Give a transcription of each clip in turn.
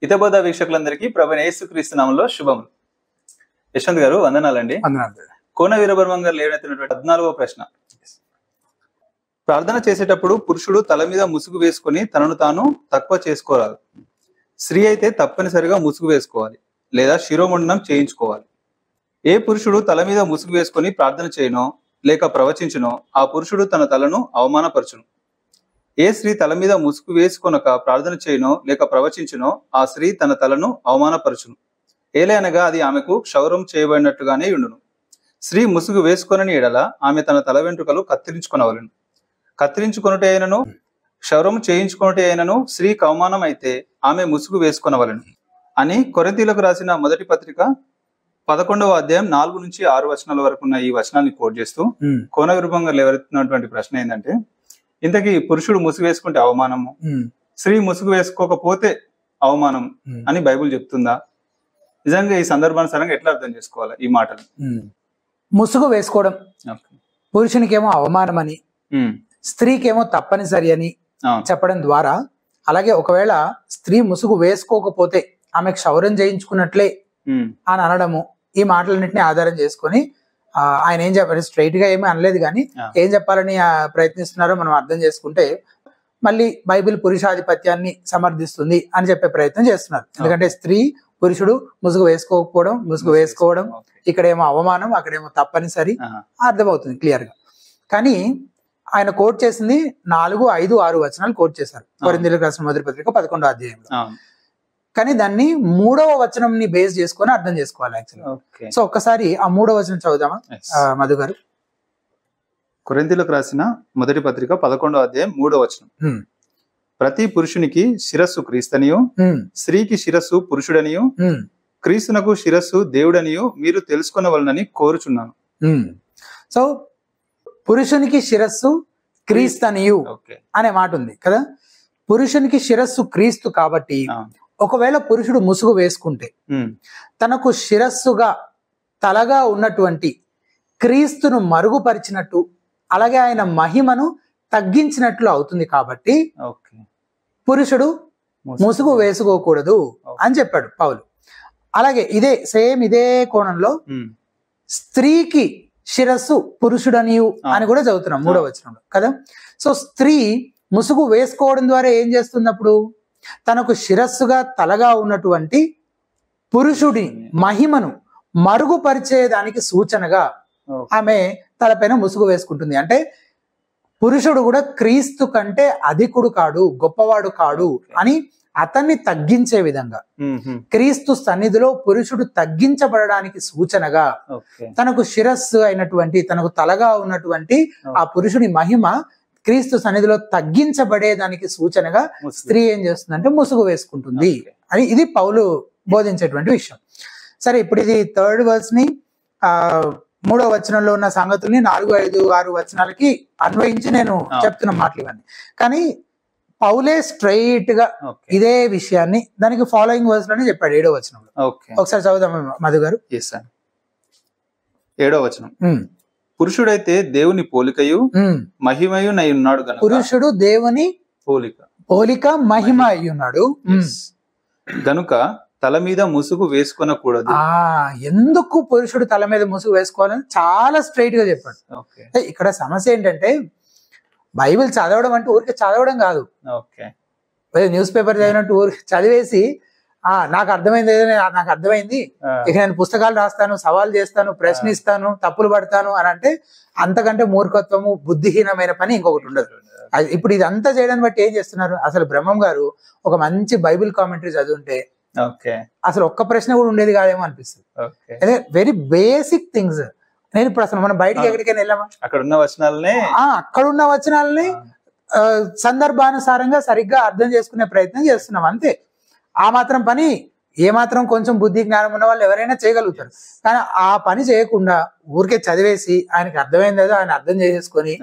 హితబోధ వీక్షకులందరికీ ప్రభువైన యేసుక్రీస్తు నామములో శుభములు. యశ్వంత్ గారు వందనాలండి. కోన వీరబ్రహ్మం గారు లేవనెత్తినటువంటి 14వ ప్రశ్న. ప్రార్థన చేసేటప్పుడు పురుషుడు తల మీద ముసుగు వేసుకొని తనను తాను తక్కువ చేసుకోరాదు. స్త్రీ అయితే తప్పనిసరిగా ముసుగు వేసుకోవాలి లేదా శిరోమండనం చేయించుకోవాలి. ఏ పురుషుడు తల మీద ముసుగు వేసుకొని ప్రార్థన చేయనో లేక ప్రవచించునో ఆ పురుషుడు తన తలను అవమానపరచును. ఏ స్త్రీ తల మీద ముసుగు వేసుకొనక ప్రార్థన చేయనో లేక ప్రవచించునో ఆ స్త్రీ తన తలను అవమానపరచును. ఏలైనగా అది ఆమెకు క్షౌరం చేయబడినట్టుగానే ఉండును. స్త్రీ ముసుగు వేసుకొనని ఎడల ఆమె తన తల వెంట్రుకలు కత్తిరించుకొనవలెను. కత్తిరించుకొనుటే అయినను క్షౌరం చేయించుకొనుటే అయినను స్త్రీకి అవమానం అయితే ఆమె ముసుగు వేసుకొనవలెను అని కొరింథీయులకు రాసిన మొదటి పత్రిక 11వ అధ్యాయం 4 నుంచి 6 వచనాల వరకు ఉన్న ఈ వచనాన్ని కోట్ చేస్తూ కోన విరూపంగా లేవనెత్తినటువంటి ప్రశ్న ఏంటంటే, ఇంతకీ పురుషుడు ముసుగు వేసుకుంటే అవమానము, స్త్రీ ముసుగు వేసుకోకపోతే అవమానం అని బైబిల్ చెప్తుందా? నిజంగా ఈ సందర్భానుసారంగా ఎట్లా అర్థం చేసుకోవాలి ఈ మాటలు? ముసుగు వేసుకోవడం పురుషునికేమో అవమానం అని, స్త్రీకేమో తప్పనిసరి అని చెప్పడం ద్వారా, అలాగే ఒకవేళ స్త్రీ ముసుగు వేసుకోకపోతే ఆమె క్షౌరం చేయించుకున్నట్లే అని అనడము, ఈ మాటలన్నింటినీ ఆధారం చేసుకొని ఆయన ఏం చెప్పారు, స్ట్రైట్ గా ఏమీ అనలేదు కానీ ఏం చెప్పాలని ప్రయత్నిస్తున్నారో మనం అర్థం చేసుకుంటే మళ్ళీ బైబిల్ పురుషాధిపత్యాన్ని సమర్థిస్తుంది అని చెప్పే ప్రయత్నం చేస్తున్నారు. ఎందుకంటే స్త్రీ పురుషుడు ముసుగు వేసుకోకపోవడం, ముసుగు వేసుకోవడం, ఇక్కడేమో అవమానం, అక్కడేమో తప్పనిసరి, అర్థమవుతుంది క్లియర్ గా. కానీ ఆయన కోట్ చేసింది 4, 5, 6 వచనాలు కోట్ చేశారు కొరింథీయులకు రాసిన మొదటి పత్రిక 11వ అధ్యాయంలో. కానీ దాన్ని 3వ వచనంని బేస్ చేసుకొని అర్థం చేసుకోవాలి యాక్చువల్లీ. సో ఒక్కసారి ఆ 3వ వచనం చదువుదామా మధు గారు? కొరింథీయులకు రాసిన మొదటి పత్రిక 11వ అధ్యాయం 3వ వచనం. ప్రతి పురుషునికి శిరస్సు క్రీస్తనియు, స్త్రీకి శిరస్సు పురుషుడనియు, క్రీస్తునకు శిరస్సు దేవుడనియు మీరు తెలుసుకొనవలనని కోరుచున్నాను. సో పురుషునికి శిరస్సు క్రీస్తనియు అనే మాట ఉంది కదా. పురుషునికి శిరస్సు క్రీస్తు కాబట్టి ఒకవేళ పురుషుడు ముసుగు వేసుకుంటే తనకు శిరస్సుగా తలగా ఉన్నటువంటి క్రీస్తును మరుగుపరిచినట్టు, అలాగే ఆయన మహిమను తగ్గించినట్లు అవుతుంది. కాబట్టి పురుషుడు ముసుగు వేసుకోకూడదు అని చెప్పాడు పౌలు. అలాగే ఇదే కోణంలో స్త్రీకి శిరస్సు పురుషుడనియు అని కూడా చదువుతున్నాం 3వ వచనంలో కదా. సో స్త్రీ ముసుగు వేసుకోవడం ద్వారా ఏం చేస్తుంది? అప్పుడు తనకు శిరస్సుగా తలగా ఉన్నటువంటి పురుషుడి మహిమను మరుగుపరిచేదానికి సూచనగా ఆమె తలపైన ముసుగు వేసుకుంటుంది. అంటే పురుషుడు కూడా క్రీస్తు కంటే అధికుడు కాడు, గొప్పవాడు కాడు అని అతన్ని తగ్గించే విధంగా, క్రీస్తు సన్నిధిలో పురుషుడు తగ్గించబడడానికి సూచనగా తనకు శిరస్సు అయినటువంటి, తనకు తలగా ఉన్నటువంటి ఆ పురుషుని మహిమ క్రీస్తు సన్నిధిలో తగ్గించబడేదానికి సూచనగా స్త్రీ ఏం చేస్తుందంటే ముసుగు వేసుకుంటుంది అని ఇది పౌలు బోధించేటువంటి విషయం. సరే, ఇప్పుడు ఇది 3rd verse ని 3వ వచనంలో ఉన్న సంగతుల్ని 4, 5, 6 వచనాలకి అన్వయించి నేను చెప్తున్న మాటలు ఇవన్నీ. కానీ పౌలే స్ట్రైట్ గా ఇదే విషయాన్ని దానికి ఫాలోయింగ్ వర్స్ లోనే చెప్పాడు 7వ వచనంలో. ఒకసారి చదువుదాం మధు గారు. 7వ వచనం. పురుషుడైతే దేవుని పోలికయు మహిమయు నై ఉన్నాడు గనుక. పురుషుడు దేవుని పోలిక మహిమ అయి ఉన్నాడు గనుక తల మీద ముసుగు వేసుకొనకూడదు. ఎందుకు పురుషుడు తల మీద ముసుగు వేసుకోవాలని చాలా స్ట్రైట్ గా చెప్పాడు. ఇక్కడ సమస్య ఏంటంటే బైబిల్ చదవడం అంటే ఊరికి చదవడం కాదు. న్యూస్ పేపర్ చదివినట్టు ఊరికి చదివేసి నాకు అర్థమైంది నాకు అర్థమైంది, ఇక నేను పుస్తకాలు రాస్తాను, సవాల్ చేస్తాను, ప్రశ్నిస్తాను, తప్పులు పడతాను అని అంటే అంతకంటే మూర్ఖత్వము, బుద్ధిహీనమైన పని ఇంకొకటి ఉండదు. ఇప్పుడు ఇదంతా చేయడాన్ని బట్టి ఏం చేస్తున్నారు? అసలు బ్రహ్మం గారు ఒక మంచి బైబిల్ కామెంటరీ చదువుంటే అసలు ఒక్క ప్రశ్న కూడా ఉండేది కాదేమో అనిపిస్తుంది. అదే వెరీ బేసిక్ థింగ్స్. నేను ఇప్పుడు అసలు మనం బయటకి ఎక్కడికైనా వెళ్ళామా? అక్కడున్న వచనాలని సందర్భానుసారంగా సరిగ్గా అర్థం చేసుకునే ప్రయత్నం చేస్తున్నాం అంతే. ఆ మాత్రం పని ఏమాత్రం కొంచెం బుద్ధి జ్ఞానం ఉన్న వాళ్ళు ఎవరైనా చేయగలుగుతారు. కానీ ఆ పని చేయకుండా ఊరికే చదివేసి ఆయనకి అర్థమైంది ఏదో ఆయన అర్థం చేసేసుకొని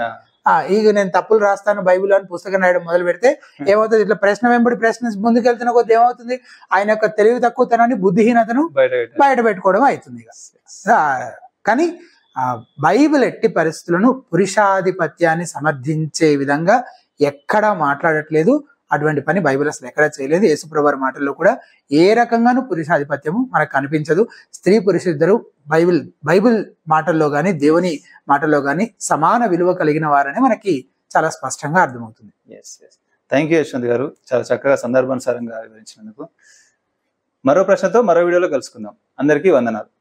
ఇక నేను తప్పులు రాస్తాను బైబిల్ అని పుస్తకం రాయడం మొదలు పెడితే ఏమవుతుంది? ఇట్లా ప్రశ్న వెంబడి ప్రశ్న ముందుకెళ్తున్న కొద్ది ఏమవుతుంది? ఆయన యొక్క తెలివి తక్కువతనాన్ని, బుద్ధిహీనతను బయట పెట్టుకోవడం అవుతుంది. కానీ బైబిల్ ఎట్టి పరిస్థితులను పురుషాధిపత్యాన్ని సమర్థించే విధంగా ఎక్కడా మాట్లాడట్లేదు. అటువంటి పని బైబిల్ అసలు ఎక్కడా చేయలేదు. యేసుప్రభు వారి మాటల్లో కూడా ఏ రకంగానూ పురుషాధిపత్యము మనకు కనిపించదు. స్త్రీ పురుషులు ఇద్దరు బైబిల్ మాటల్లో గాని దేవుని మాటల్లో గాని సమాన విలువ కలిగిన వారని మనకి చాలా స్పష్టంగా అర్థమవుతుంది. థ్యాంక్ యూ యశ్వంత్ గారు, చాలా చక్కగా సందర్భానుసారంగా వివరించినందుకు. మరో ప్రశ్నతో మరో వీడియోలో కలుసుకుందాం. అందరికీ వందనాలు.